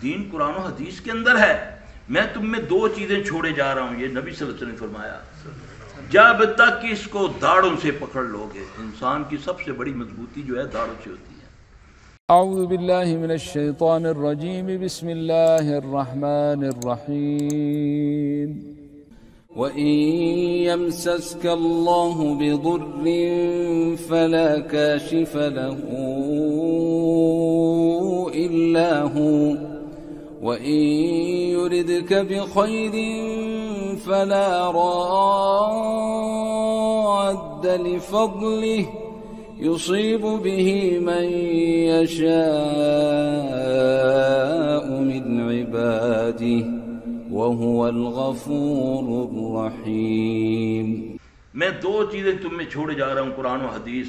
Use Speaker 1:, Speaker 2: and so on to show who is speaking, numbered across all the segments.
Speaker 1: دین قرآن و حدیث کے اندر ہے. میں تم میں 2 چیزیں چھوڑے جا رہا ہوں، یہ نبی صلی اللہ علیہ وسلم نے فرمایا. جب تک اس کو داڑھوں سے پکڑ لو گے، انسان کی سب سے بڑی مضبوطی جو ہے داڑھوں سے ہوتی ہے.
Speaker 2: اعوذ باللہ من الشیطان الرجیم، بسم اللہ الرحمن الرحیم. وَإِن يَمْسَسْكَ اللَّهُ بِضُرٍّ فَلَا كَاشِفَ لَهُ إِلَّا هُوَ وَإِن يُرِدْكَ بِخَيْرٍ فَلَا رَادَّ لِفَضْلِهِ يُصِيبُ بِهِ مَن يَشَاءُ مِنْ عِبَادِهِ وَهُوَ الْغَفُورُ الرَّحِيمُ.
Speaker 1: میں 2 چیزیں تم میں چھوڑے جا رہا ہوں، قرآن و حدیث.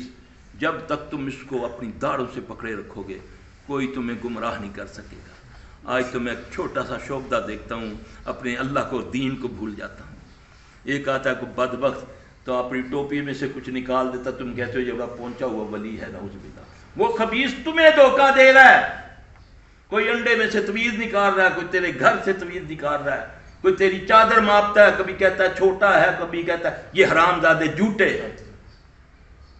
Speaker 1: جب تک تم اس کو اپنی داڑھوں سے پکڑے رکھو گے، کوئی تمہیں گمراہ نہیں کر سکے گا. آج تو میں ایک چھوٹا سا شعبہ دیکھتا ہوں، اپنے اللہ کو دین کو بھول جاتا ہوں. ایک آتا ہے کوئی بدبخت تو اپنی ٹوپی میں سے کچھ نکال دیتا، تم کہتے ہو یہ بڑا پہنچا ہوا ولی ہے، نعوذ باللہ. وہ خبیث تمہیں دھوکہ دے رہا ہے. کوئی انڈے میں سے تویز نکال رہا ہے، کوئی تیرے گھر سے تویز نکال رہا ہے، کوئی تیری چادر ماپتا ہے، کبھی کہتا ہے چھوٹا ہے، کبھی کہتا ہے یہ حرام زادے جھوٹے ہیں.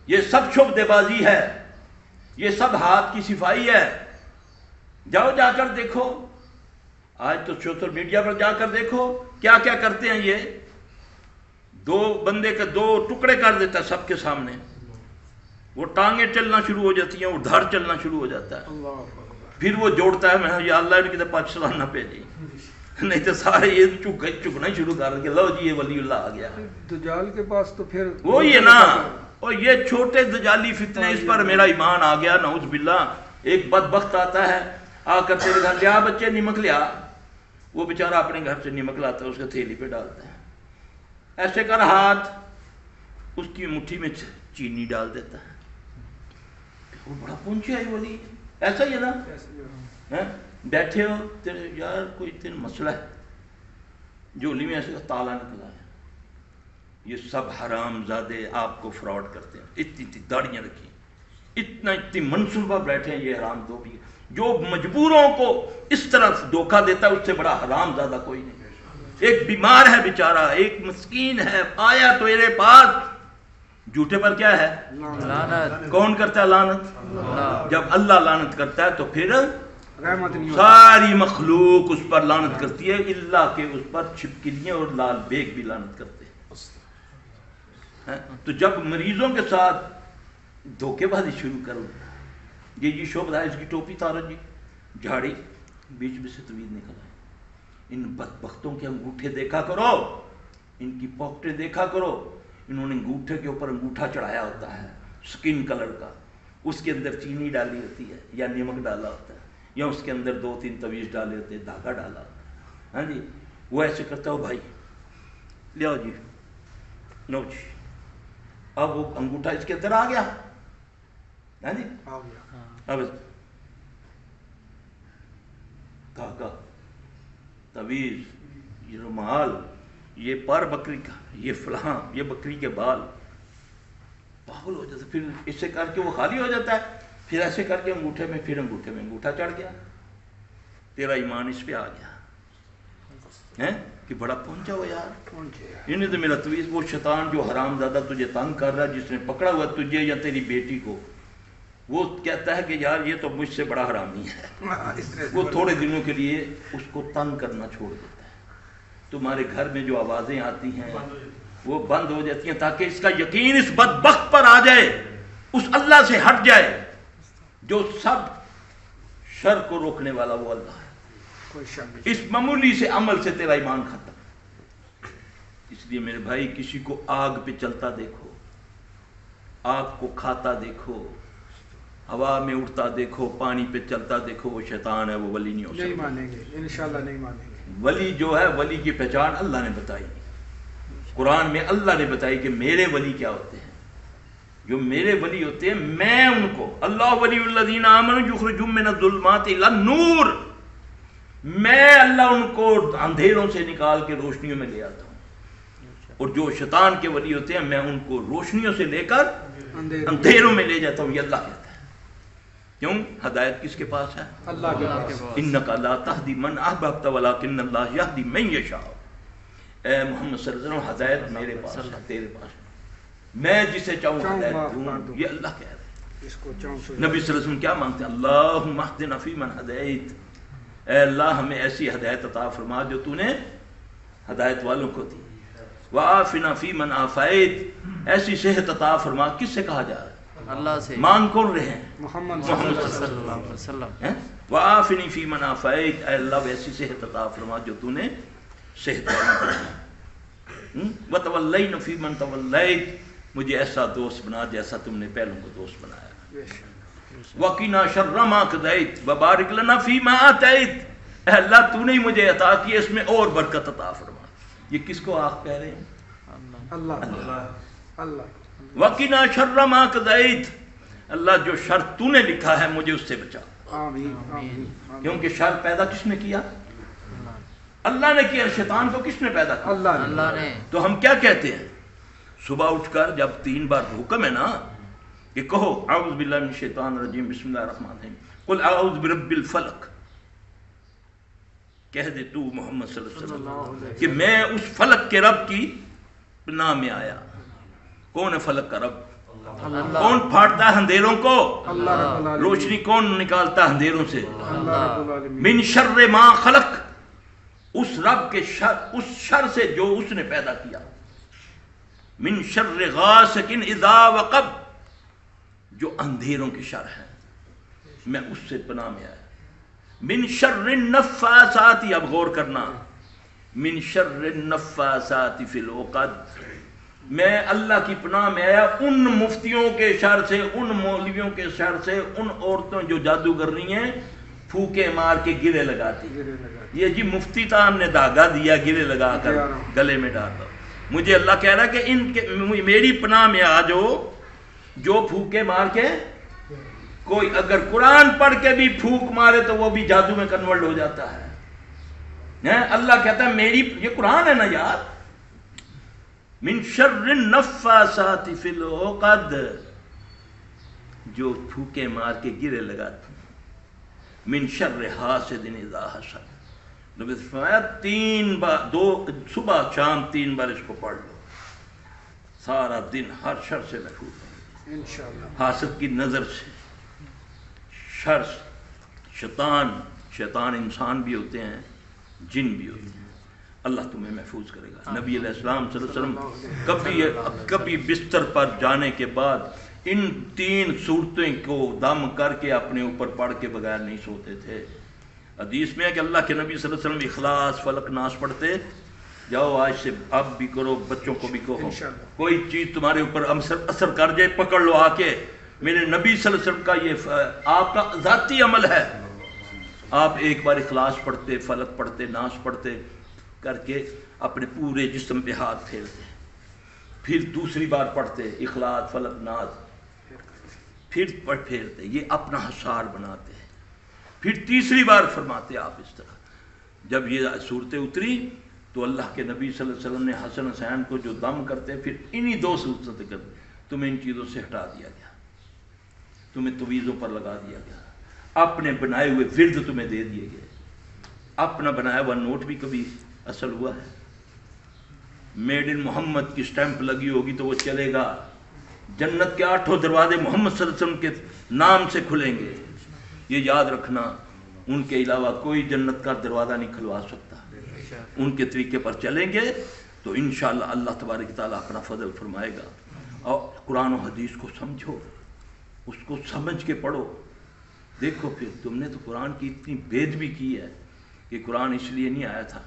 Speaker 1: یہ سب شبدے بازی ہے، یہ سب ہاتھ کی صفائی ہے. جاؤ جا کر دیکھو، آج تو سوشل میڈیا پر جا کر دیکھو کیا کیا کرتے ہیں. یہ 2 بندے کا 2 ٹکڑے کر دیتا ہے سب کے سامنے، وہ ٹانگیں چلنا شروع ہو جاتی ہیں، وہ دھڑ چلنا شروع ہو جاتا ہے. پھر وہ جوڑتا ہے میں یا اللہ ان کی طرف پاکستان نہ بھیجی، نہیں تو سارے یہ چکنا شروع کر کے لو جی یہ ولی اللہ آ گیا.
Speaker 3: دجال کے پاس تو پھر
Speaker 1: وہی ہے نا، اور یہ چھوٹے دجالی فتنے، اس پر میرا ایمان آ گیا نعوذ باللہ. ایک بدبخت آتا ہے آ کر تیرے گھر، لیا بچے نمک لیا. وہ بیچارہ اپنے گھر سے نمک لاتا ہے، اس کا تھیلی پہ ڈالتا ہے، ایسے کر ہاتھ اس کی مٹھی میں چینی ڈال دیتا ہے. وہ بڑا پہنچے آئی ولی، ایسا ہی ہے نا. بیٹھے ہو تیرے یار کوئی تین مسئلہ ہے، جھولی میں ایسے تالا نکلا ہے. یہ سب حرام زادے آپ کو فراڈ کرتے ہیں. اتنی داڑیاں رکھی، اتنی منصوبہ بیٹھے ہیں. یہ حرام دو بھی جو مجبوروں کو اس طرح دھوکہ دیتا ہے، اس سے بڑا حرام زادہ کوئی نہیں. ایک بیمار ہے بیچارہ، ایک مسکین ہے، آیا تو میرے پاس، جھوٹے پر کیا ہے لعنت. کون کرتا ہے لعنت؟ جب اللہ لعنت کرتا ہے تو پھر ساری مخلوق اس پر لعنت کرتی ہے، اللہ کے اس پر چھپکلیاں اور لال بیگ بھی لعنت کرتے ہیں. تو جب مریضوں کے ساتھ دھوکے بازی شروع کرو، یہ شعبہ ہے، اس کی ٹوپی تارو جی، جھاڑی بیچ میں سے تویز نکل آئے. ان بدبختوں کے انگوٹھے دیکھا کرو، ان کی پاکٹیں دیکھا کرو. انہوں نے انگوٹھے کے اوپر انگوٹھا چڑھایا ہوتا ہے سکن کلر کا، اس کے اندر چینی ڈالی ہوتی ہے یا نمک ڈالا ہوتا ہے، یا اس کے اندر 2-3 تویز ڈالے ہوتے ہیں، دھاگا ڈالا ہوتا ہے. ہاں جی، وہ ایسے کرتا ہو بھائی لیاؤ جی، نو جی. اب وہ انگوٹھا اس کے اندر آ گیا. ہاں جی اب دھاگا، تویز، یہ رومال، یہ پر بکری کا، یہ فلاں، یہ بکری کے بال. پاگل ہو جاتا. پھر اس سے کر کے وہ خالی ہو جاتا ہے، پھر ایسے کر کے انگوٹھے میں، پھر انگوٹھے میں انگوٹھا چڑھ گیا. تیرا ایمان اس پہ آ گیا ہے کہ بڑا پہنچا ہو یار. انہیں تو میرا تویز، وہ شیطان جو حرام زادہ تجھے تنگ کر رہا ہے، جس نے پکڑا ہوا تجھے یا تیری بیٹی کو، وہ کہتا ہے کہ یار یہ تو مجھ سے بڑا حرامی ہے. وہ تھوڑے دنوں کے لیے اس کو تنگ کرنا چھوڑ دیتا ہے. تمہارے گھر میں جو آوازیں آتی ہیں وہ بند ہو جاتی ہیں، تاکہ اس کا یقین اس بدبخت پر آ جائے، اس اللہ سے ہٹ جائے جو سب شر کو روکنے والا وہ اللہ ہے. اس معمولی سے عمل سے تیرا ایمان ختم. اس لیے میرے بھائی، کسی کو آگ پہ چلتا دیکھو، آگ کو کھاتا دیکھو، ہوا میں اڑتا دیکھو، پانی پہ چلتا دیکھو، وہ شیطان ہے، وہ ولی نہیں ہو سکتا.
Speaker 3: نہیں مانیں گے انشاءاللہ، نہیں مانیں گے.
Speaker 1: ولی جو ہے، ولی کی پہچان اللہ نے بتائی، قرآن میں اللہ نے بتائی کہ میرے ولی کیا ہوتے ہیں. جو میرے ولی ہوتے ہیں، میں ان کو، اللہ ولی الذین آمنوا یخرجهم من الظلمات الی النور، میں اللہ ان کو اندھیروں سے نکال کے روشنیوں میں لے آتا ہوں. اور جو شیطان کے ولی ہوتے ہیں، میں ان کو روشنیوں سے لے کر اندھیروں میں لے جاتا ہوں. یہ اللہ کہتا ہے. کیوں؟ ہدایت کس کے پاس ہے؟
Speaker 3: اللہ کے پاس.
Speaker 1: انک لا تہدی من احببت ولکن اللہ یہدی من یشاء. اے محمد صلی اللہ علیہ وسلم ہدایت میرے پاس ہے، تیرے پاس ہے. میں جسے چاہوں ہدایت دوں. یہ اللہ کہہ رہے ہیں.
Speaker 3: اس کو چاہوں سو
Speaker 1: نبی صلی اللہ علیہ وسلم کیا مانگتے ہیں؟ اللہم اہدنا فیمن ہدیت. اے اللہ ہمیں ایسی ہدایت عطا فرما جو تو نے ہدایت والوں کو دی. وعافنا فیمن عافیت. ایسی صحت عطا فرما. کس سے کہا جا رہا ہے؟
Speaker 4: اللہ سے.
Speaker 1: مانگ کون رہے ہیں؟
Speaker 3: محمد
Speaker 4: صلی اللہ علیہ وسلم.
Speaker 1: وعافنی فیمن عافیت. اے اللہ ایسی صحت عطا فرما جو تو نے صحت والوں کو دی. وتولینا فیمن تولیت. مجھے ایسا دوست بنا جیسا تم نے پہلوں کو دوست بنایا. وقنا شر ما قضیت وبارک لنا فیما آتیت. اے اللہ تو نے مجھے عطا کی، اس میں اور برکت عطا فرما. یہ کس کو آپ کہہ رہے ہیں؟
Speaker 3: اللہ. اللہ.
Speaker 1: وقنا شر ما قضیت. اللہ جو شر تو نے لکھا ہے مجھے اس سے بچا.
Speaker 3: آمین. آمین.
Speaker 1: کیونکہ شر پیدا کس نے کیا؟ اللہ نے کیا. شیطان کو کس نے پیدا کیا؟
Speaker 3: اللہ
Speaker 4: نے.
Speaker 1: تو ہم کیا کہتے ہیں صبح اٹھ کر جب 3 بار حکم ہے نا کہ کہو اعوذ باللہ من الشیطان الرجیم بسم اللہ الرحمن الرحیم قل اعوذ برب الفلق. کہہ دے تو محمد صلی اللہ علیہ وسلم کہ میں اس فلق کے رب کی پناہ میں آیا. کون ہے فلق کا رب؟ کون پھاڑتا ہے اندھیروں کو؟
Speaker 3: اللہ.
Speaker 1: روشنی کون نکالتا ہے اندھیروں سے؟
Speaker 3: اللہ.
Speaker 1: من شر ما خلق. اس رب کے شر، اس شر سے جو اس نے پیدا کیا. من شر غاسق اذا وقب. جو اندھیروں کی شر ہے میں اس سے پناہ میں آیا. من شر النفاثات. اب غور کرنا. من شر النفاثات فی العقد. میں اللہ کی پناہ میں آیا ان مفتیوں کے شر سے، ان مولویوں کے شر سے، ان عورتوں جو جادوگر رہی ہیں پھوکے مار کے گرے لگاتی. یہ جی مفتی تھا، ہم نے دھاگا دیا گرے لگا کر گلے میں ڈال دو. مجھے اللہ کہہ رہا کہ ان کے میری پناہ میں آ جو پھوکے مار کے، کوئی اگر قرآن پڑھ کے بھی پھوک مارے تو وہ بھی جادو میں کنورٹ ہو جاتا ہے. اللہ کہتا ہے میری، یہ قرآن ہے نا یار. من شر النفاثات فی العقد. جو پھوکے مار کے گرے لگاتے. من شر حاسد اذا حسد. نبی نے فرمایا 3 بار، صبح شام 3 بار اس کو پڑھ لو، سارا دن ہر شر سے محفوظ ہو.
Speaker 3: انشاءاللہ.
Speaker 1: حاسد کی نظر سے، شر، شیطان انسان بھی ہوتے ہیں، جن بھی ہوتے ہیں. اللہ تمہیں محفوظ کرے گا. نبی علیہ السلام صلی اللہ علیہ وسلم کبھی بستر پر جانے کے بعد ان 3 صورتیں کو دم کر کے اپنے اوپر پڑھ کے بغیر نہیں سوتے تھے. حدیث میں ہے کہ اللہ کے نبی صلی اللہ علیہ وسلم اخلاص فلق ناس پڑھتے. جاؤ آج سے اب بھی کرو، بچوں کو بھی کہو، کوئی چیز تمہارے اوپر اثر کر جائے پکڑ لو آ کے. میرے نبی صلی اللہ علیہ وسلم کا یہ آپ کا ذاتی عمل ہے. آپ ایک بار اخلاص پڑھتے، فلق پڑھتے، ناس پڑھتے کر کے اپنے پورے جسم پہ ہاتھ پھیرتے. پھر دوسری بار پڑھتے اخلاص فلق ناس، پھر پھیرتے. یہ اپنا حصار بناتے ہیں. پھر تیسری بار فرماتے آپ اس طرح. جب یہ صورتیں اتری تو اللہ کے نبی صلی اللہ علیہ وسلم نے حسن حسین کو جو دم کرتے پھر انہی 2 صورتوں سے کرتے. تمہیں ان چیزوں سے ہٹا دیا گیا، تمہیں تویزوں پر لگا دیا گیا، اپنے بنائے ہوئے ورد تمہیں دے دیے گئے. اپنا بنایا ہوا نوٹ بھی کبھی اصل ہوا ہے؟ میڈ ان محمد کی سٹیمپ لگی ہوگی تو وہ چلے گا. جنت کے 8 دروازے محمد صلی اللہ علیہ وسلم کے نام سے کھلیں گے. یہ یاد رکھنا، ان کے علاوہ کوئی جنت کا دروازہ نہیں کھلوا سکتا. ان کے طریقے پر چلیں گے تو انشاءاللہ اللہ تبارک تعالیٰ اپنا فضل فرمائے گا. اور قرآن و حدیث کو سمجھو، اس کو سمجھ کے پڑھو. دیکھو پھر تم نے تو قرآن کی اتنی بےادبی کی ہے کہ قرآن اس لیے نہیں آیا تھا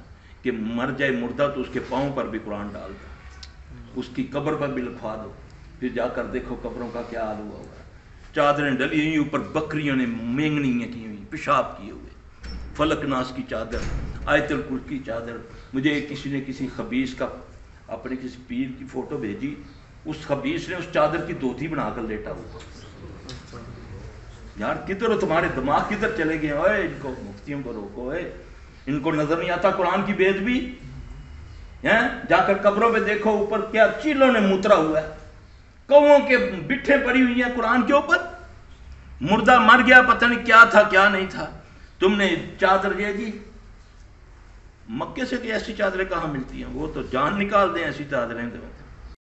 Speaker 1: کہ مر جائے مردہ تو اس کے پاؤں پر بھی قرآن ڈال دو، اس کی قبر پر بھی لکھوا دو. پھر جا کر دیکھو قبروں کا کیا حال ہوا ہوگا. چادریں ڈلی ہوئی، اوپر بکریوں نے مینگنیاں کی ہوئی، پیشاب کیے ہوئے. فلک ناس کی چادر، آیت الکرسی کی چادر. مجھے کسی نے کسی خبیث کا اپنے کسی پیر کی فوٹو بھیجی. اس خبیث نے اس چادر کی دھوتی بنا کر لیٹا ہوا. یار کدھر ہو، تمہارے دماغ کدھر چلے گئے؟ اوے ان کو مفتیوں کو روکو. ان کو نظر نہیں آتا قرآن کی بے ادبی؟ جا کر قبروں پہ دیکھو اوپر کیا چیلوں نے موترا ہوا ہے، کووں کے بٹھیں پڑی ہوئی ہیں قرآن کے اوپر. مردہ مر گیا پتہ نہیں کیا تھا کیا نہیں تھا، تم نے چادر دے دی، مکے سے کہ ایسی چادریں کہاں ملتی ہیں، وہ تو جان نکال دیں ایسی چادریں دے